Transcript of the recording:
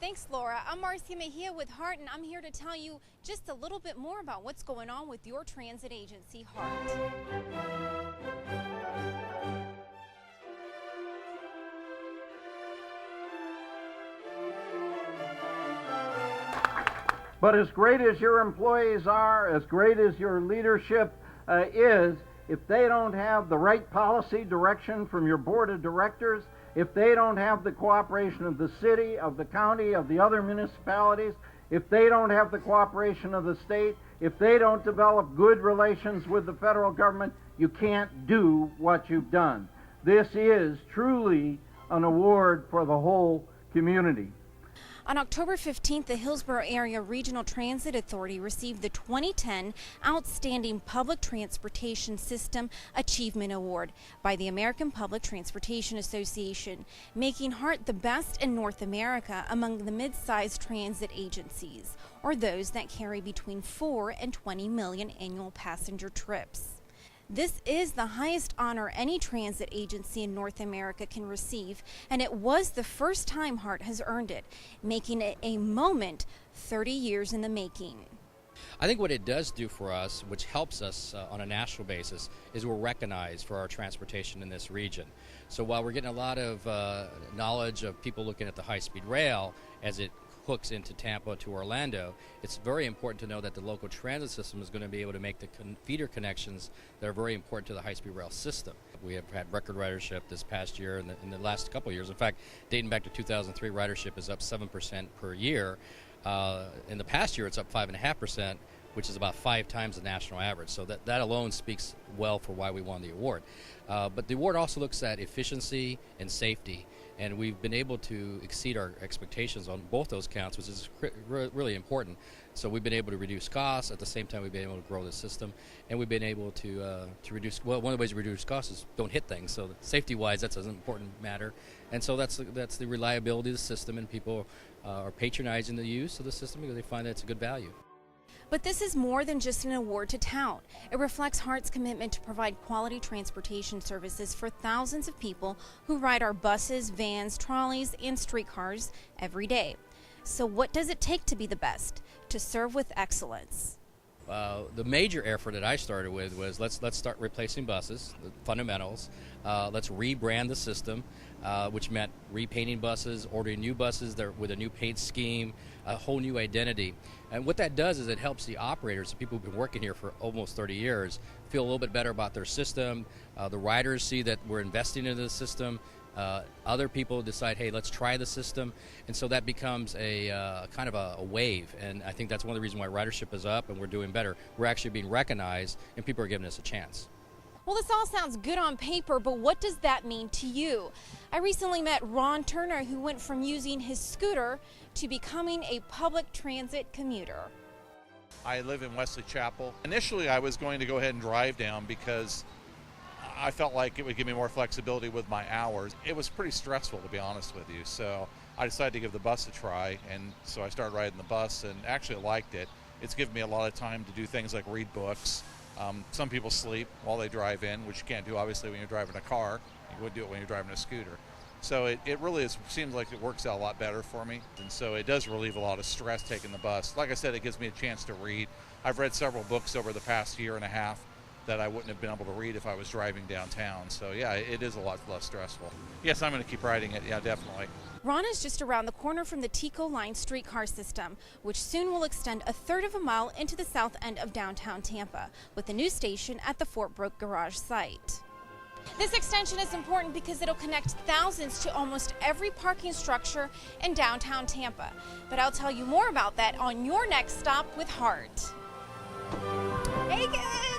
Thanks, Laura. I'm Marcia Mejia with HART, and I'm here to tell you just a little bit more about what's going on with your transit agency, HART. But as great as your employees are, as great as your leadership is, if they don't have the right policy direction from your board of directors, if they don't have the cooperation of the city, of the county, of the other municipalities, if they don't have the cooperation of the state, if they don't develop good relations with the federal government, you can't do what you've done. This is truly an award for the whole community. On October 15th, the Hillsborough Area Regional Transit Authority received the 2010 Outstanding Public Transportation System Achievement Award by the American Public Transportation Association, making HART the best in North America among the mid-sized transit agencies, or those that carry between 4 and 20 million annual passenger trips. This is the highest honor any transit agency in North America can receive, and it was the first time HART has earned it, making it a moment 30 years in the making. I think what it does do for us, which helps us on a national basis, is we're recognized for our transportation in this region. So while we're getting a lot of knowledge of people looking at the high-speed rail as it hooks into Tampa to Orlando, it's very important to know that the local transit system is going to be able to make the feeder connections that are very important to the high-speed rail system. We have had record ridership this past year and in the last couple of years. In fact, dating back to 2003, ridership is up 7% per year. In the past year, it's up 5.5%, which is about 5 times the national average. So that alone speaks well for why we won the award. But the award also looks at efficiency and safety, and we've been able to exceed our expectations on both those counts, which is really important. So we've been able to reduce costs. At the same time, we've been able to grow the system, and we've been able to reduce. Well, one of the ways to reduce costs is don't hit things. So safety-wise, that's an important matter, and so that's the reliability of the system, and people are patronizing the use of the system because they find that it's a good value. But this is more than just an award to tout. It reflects HART's commitment to provide quality transportation services for thousands of people who ride our buses, vans, trolleys, and streetcars every day. So what does it take to be the best? To serve with excellence. The major effort that I started with was let's start replacing buses, the fundamentals. Let's rebrand the system, which meant repainting buses, ordering new buses with a new paint scheme, a whole new identity. And what that does is it helps the operators, the people who've been working here for almost 30 years, feel a little bit better about their system. The riders see that we're investing into the system. Other people decide, hey, let's try the system, and so that becomes a kind of a wave, and I think that's one of the reasons why ridership is up and we're doing better. We're actually being recognized, and people are giving us a chance. Well, this all sounds good on paper, but what does that mean to you? I recently met Ron Turner, who went from using his scooter to becoming a public transit commuter. I live in Wesley Chapel. Initially, I was going to go ahead and drive down because I felt like it would give me more flexibility with my hours. It was pretty stressful, to be honest with you, so I decided to give the bus a try, and so I started riding the bus and actually liked it. It's given me a lot of time to do things like read books. Some people sleep while they drive in, which you can't do obviously when you're driving a car. You would do it when you're driving a scooter. So it really seems like it works out a lot better for me, and so it does relieve a lot of stress taking the bus. Like I said, it gives me a chance to read. I've read several books over the past year and a half that I wouldn't have been able to read if I was driving downtown. So yeah, it is a lot less stressful. Yes, I'm going to keep riding it. Yeah, definitely. Ron is just around the corner from the Tico Line streetcar system, which soon will extend a third of a mile into the south end of downtown Tampa, with a new station at the Fort Brooke garage site. This extension is important because it'll connect thousands to almost every parking structure in downtown Tampa. But I'll tell you more about that on your next stop with HART. Hey guys!